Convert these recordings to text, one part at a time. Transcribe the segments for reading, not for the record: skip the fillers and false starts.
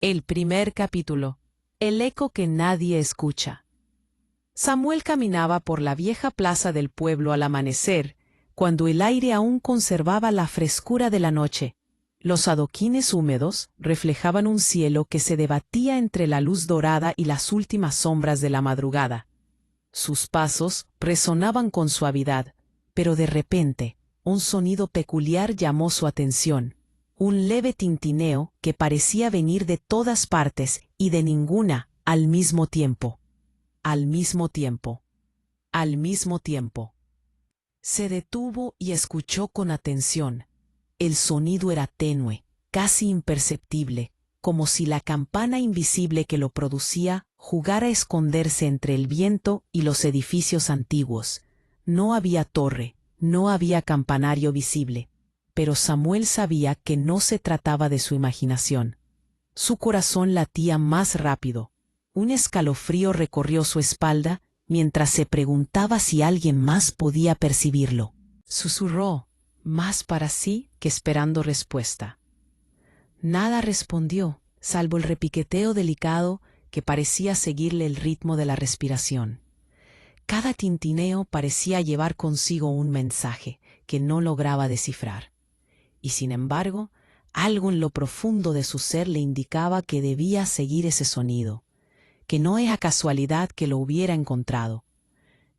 El primer capítulo. El eco que nadie escucha. Samuel caminaba por la vieja plaza del pueblo al amanecer, cuando el aire aún conservaba la frescura de la noche. Los adoquines húmedos reflejaban un cielo que se debatía entre la luz dorada y las últimas sombras de la madrugada. Sus pasos resonaban con suavidad, pero de repente, un sonido peculiar llamó su atención. Un leve tintineo que parecía venir de todas partes y de ninguna al mismo tiempo. Al mismo tiempo. Al mismo tiempo. Se detuvo y escuchó con atención. El sonido era tenue, casi imperceptible, como si la campana invisible que lo producía jugara a esconderse entre el viento y los edificios antiguos. No había torre, no había campanario visible. Pero Samuel sabía que no se trataba de su imaginación. Su corazón latía más rápido. Un escalofrío recorrió su espalda mientras se preguntaba si alguien más podía percibirlo. Susurró, más para sí que esperando respuesta. Nada respondió, salvo el repiqueteo delicado que parecía seguirle el ritmo de la respiración. Cada tintineo parecía llevar consigo un mensaje que no lograba descifrar. Y sin embargo, algo en lo profundo de su ser le indicaba que debía seguir ese sonido, que no era casualidad que lo hubiera encontrado.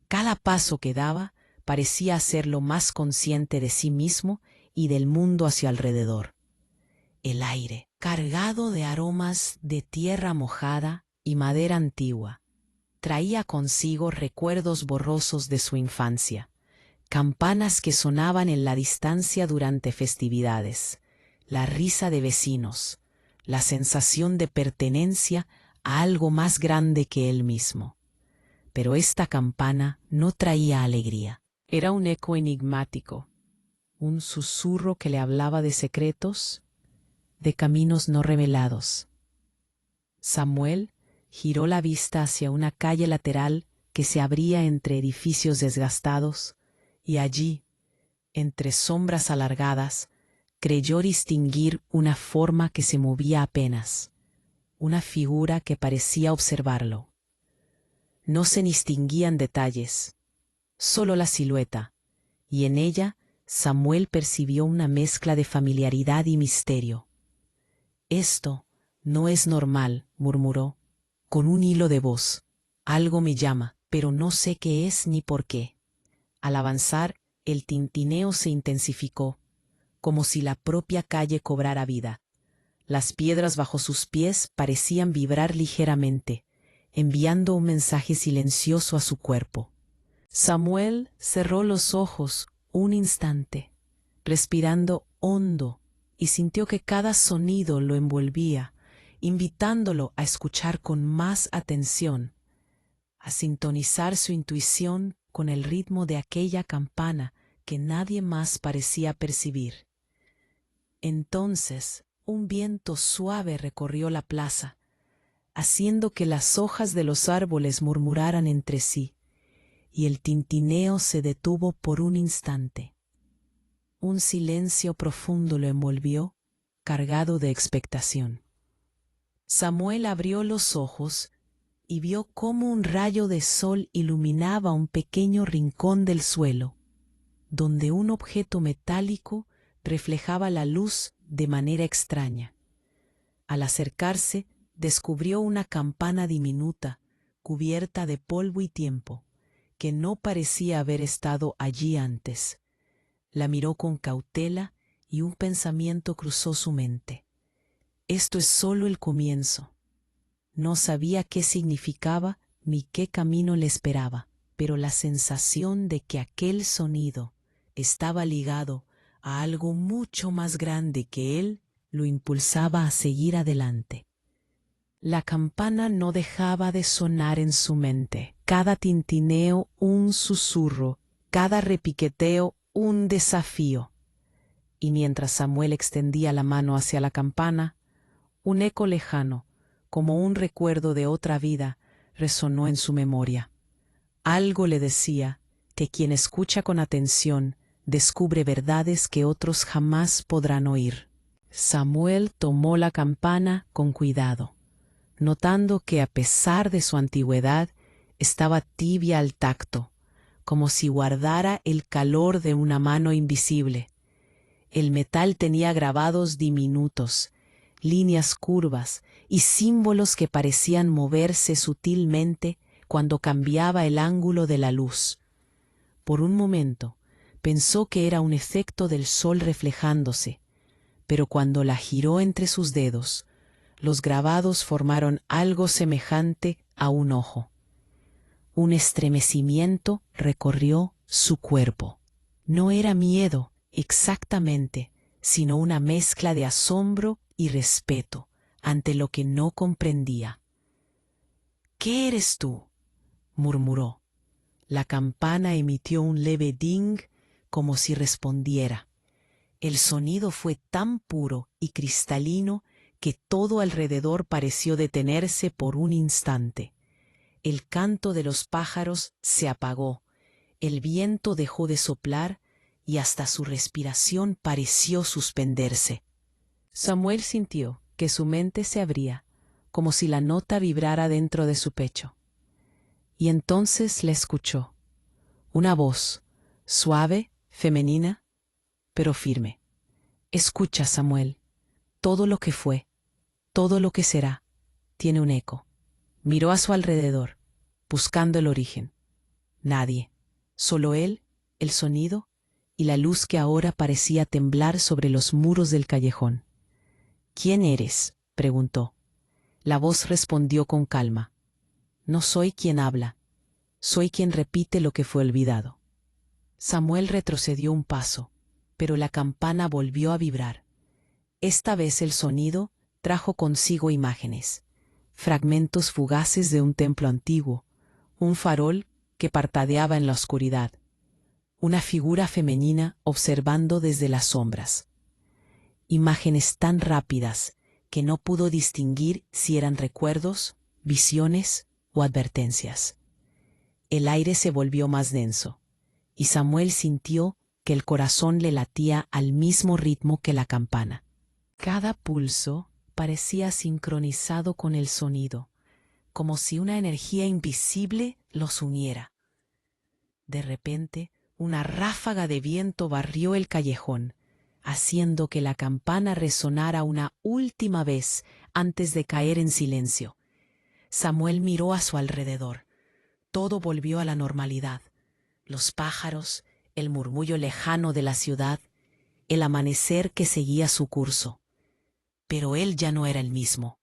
Cada paso que daba parecía hacerlo más consciente de sí mismo y del mundo a su alrededor. El aire, cargado de aromas de tierra mojada y madera antigua, traía consigo recuerdos borrosos de su infancia. Campanas que sonaban en la distancia durante festividades, la risa de vecinos, la sensación de pertenencia a algo más grande que él mismo. Pero esta campana no traía alegría. Era un eco enigmático, un susurro que le hablaba de secretos, de caminos no revelados. Samuel giró la vista hacia una calle lateral que se abría entre edificios desgastados, y allí, entre sombras alargadas, creyó distinguir una forma que se movía apenas, una figura que parecía observarlo. No se distinguían detalles, solo la silueta, y en ella Samuel percibió una mezcla de familiaridad y misterio. «Esto no es normal», murmuró, con un hilo de voz. «Algo me llama, pero no sé qué es ni por qué». Al avanzar, el tintineo se intensificó, como si la propia calle cobrara vida. Las piedras bajo sus pies parecían vibrar ligeramente, enviando un mensaje silencioso a su cuerpo. Samuel cerró los ojos un instante, respirando hondo, y sintió que cada sonido lo envolvía, invitándolo a escuchar con más atención, a sintonizar su intuición con el ritmo de aquella campana que nadie más parecía percibir. Entonces un viento suave recorrió la plaza, haciendo que las hojas de los árboles murmuraran entre sí, y el tintineo se detuvo por un instante. Un silencio profundo lo envolvió, cargado de expectación. Samuel abrió los ojos y vio cómo un rayo de sol iluminaba un pequeño rincón del suelo, donde un objeto metálico reflejaba la luz de manera extraña. Al acercarse, descubrió una campana diminuta, cubierta de polvo y tiempo, que no parecía haber estado allí antes. La miró con cautela y un pensamiento cruzó su mente. Esto es solo el comienzo. No sabía qué significaba ni qué camino le esperaba, pero la sensación de que aquel sonido estaba ligado a algo mucho más grande que él lo impulsaba a seguir adelante. La campana no dejaba de sonar en su mente, cada tintineo un susurro, cada repiqueteo un desafío. Y mientras Samuel extendía la mano hacia la campana, un eco lejano, como un recuerdo de otra vida, resonó en su memoria. Algo le decía que quien escucha con atención descubre verdades que otros jamás podrán oír. Samuel tomó la campana con cuidado, notando que a pesar de su antigüedad, estaba tibia al tacto, como si guardara el calor de una mano invisible. El metal tenía grabados diminutos, líneas curvas y símbolos que parecían moverse sutilmente cuando cambiaba el ángulo de la luz. Por un momento pensó que era un efecto del sol reflejándose, pero cuando la giró entre sus dedos, los grabados formaron algo semejante a un ojo. Un estremecimiento recorrió su cuerpo. No era miedo exactamente, sino una mezcla de asombro y respeto ante lo que no comprendía. «¿Qué eres tú?», murmuró. La campana emitió un leve ding como si respondiera. El sonido fue tan puro y cristalino que todo alrededor pareció detenerse por un instante. El canto de los pájaros se apagó, el viento dejó de soplar y hasta su respiración pareció suspenderse. Samuel sintió que su mente se abría, como si la nota vibrara dentro de su pecho. Y entonces le escuchó. Una voz, suave, femenina, pero firme. «Escucha, Samuel, todo lo que fue, todo lo que será, tiene un eco». Miró a su alrededor, buscando el origen. Nadie, solo él, el sonido y la luz que ahora parecía temblar sobre los muros del callejón. «¿Quién eres?», preguntó. La voz respondió con calma. «No soy quien habla, soy quien repite lo que fue olvidado». Samuel retrocedió un paso, pero la campana volvió a vibrar. Esta vez el sonido trajo consigo imágenes, fragmentos fugaces de un templo antiguo, un farol que parpadeaba en la oscuridad, una figura femenina observando desde las sombras. Imágenes tan rápidas que no pudo distinguir si eran recuerdos, visiones o advertencias. El aire se volvió más denso, y Samuel sintió que el corazón le latía al mismo ritmo que la campana. Cada pulso parecía sincronizado con el sonido, como si una energía invisible los uniera. De repente, una ráfaga de viento barrió el callejón, haciendo que la campana resonara una última vez antes de caer en silencio. Samuel miró a su alrededor. Todo volvió a la normalidad. Los pájaros, el murmullo lejano de la ciudad, el amanecer que seguía su curso. Pero él ya no era el mismo.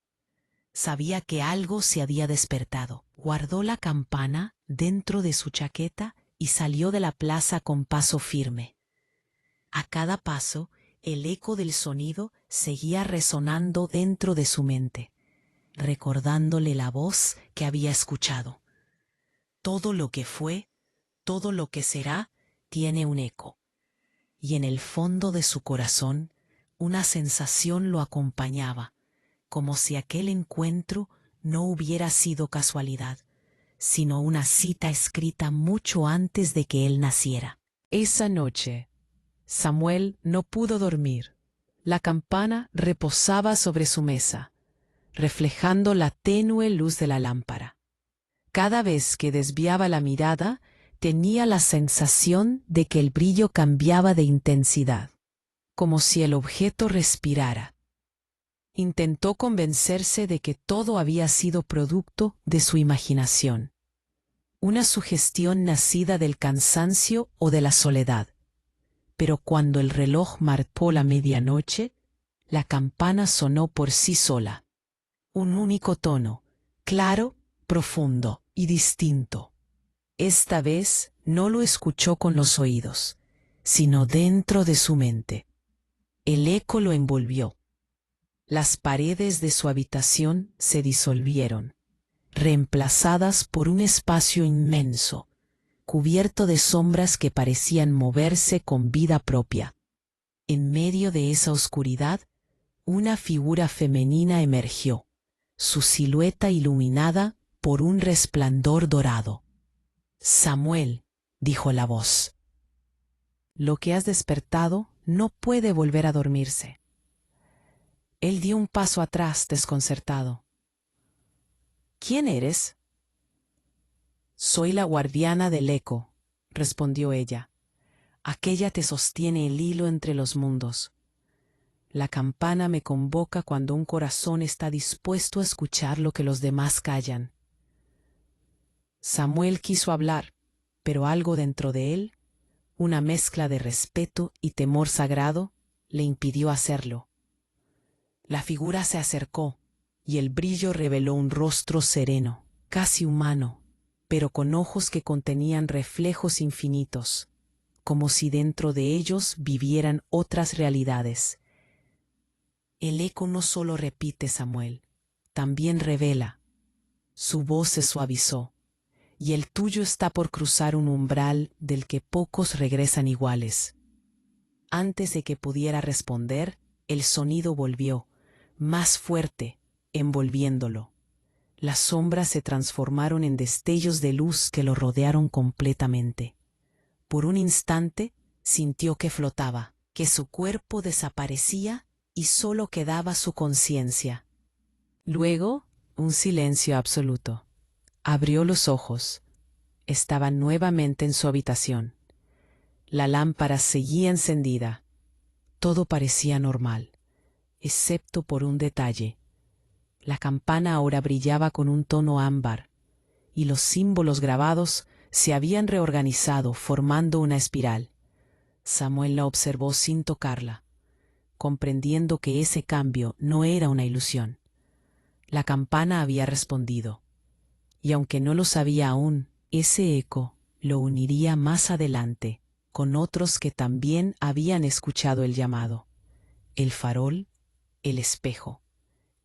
Sabía que algo se había despertado. Guardó la campana dentro de su chaqueta y salió de la plaza con paso firme. A cada paso, el eco del sonido seguía resonando dentro de su mente, recordándole la voz que había escuchado. Todo lo que fue, todo lo que será, tiene un eco. Y en el fondo de su corazón, una sensación lo acompañaba, como si aquel encuentro no hubiera sido casualidad, sino una cita escrita mucho antes de que él naciera. Esa noche, Samuel no pudo dormir. La campana reposaba sobre su mesa, reflejando la tenue luz de la lámpara. Cada vez que desviaba la mirada, tenía la sensación de que el brillo cambiaba de intensidad, como si el objeto respirara. Intentó convencerse de que todo había sido producto de su imaginación, una sugestión nacida del cansancio o de la soledad. Pero cuando el reloj marcó la medianoche, la campana sonó por sí sola. Un único tono, claro, profundo y distinto. Esta vez no lo escuchó con los oídos, sino dentro de su mente. El eco lo envolvió. Las paredes de su habitación se disolvieron, reemplazadas por un espacio inmenso, cubierto de sombras que parecían moverse con vida propia. En medio de esa oscuridad, una figura femenina emergió, su silueta iluminada por un resplandor dorado. «Samuel», dijo la voz, «lo que has despertado no puede volver a dormirse. Él dio un paso atrás, desconcertado. ¿Quién eres? Soy la guardiana del eco, respondió ella. Aquella te sostiene el hilo entre los mundos. La campana me convoca cuando un corazón está dispuesto a escuchar lo que los demás callan. Samuel quiso hablar, pero algo dentro de él, una mezcla de respeto y temor sagrado, le impidió hacerlo. La figura se acercó, y el brillo reveló un rostro sereno, casi humano, pero con ojos que contenían reflejos infinitos, como si dentro de ellos vivieran otras realidades. El eco no solo repite, Samuel, también revela. Su voz se suavizó, y el tuyo está por cruzar un umbral del que pocos regresan iguales. Antes de que pudiera responder, el sonido volvió, más fuerte, envolviéndolo. Las sombras se transformaron en destellos de luz que lo rodearon completamente. Por un instante sintió que flotaba, que su cuerpo desaparecía y solo quedaba su conciencia. Luego, un silencio absoluto. Abrió los ojos. Estaba nuevamente en su habitación. La lámpara seguía encendida. Todo parecía normal, excepto por un detalle. La campana ahora brillaba con un tono ámbar, y los símbolos grabados se habían reorganizado formando una espiral. Samuel la observó sin tocarla, comprendiendo que ese cambio no era una ilusión. La campana había respondido, y aunque no lo sabía aún, ese eco lo uniría más adelante con otros que también habían escuchado el llamado, el farol, el espejo,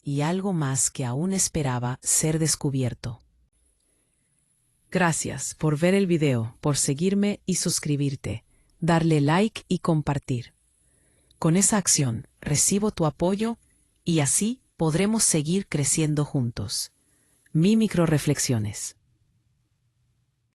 y algo más que aún esperaba ser descubierto. Gracias por ver el video, por seguirme y suscribirte, darle like y compartir. Con esa acción recibo tu apoyo y así podremos seguir creciendo juntos. Mi microreflexiones.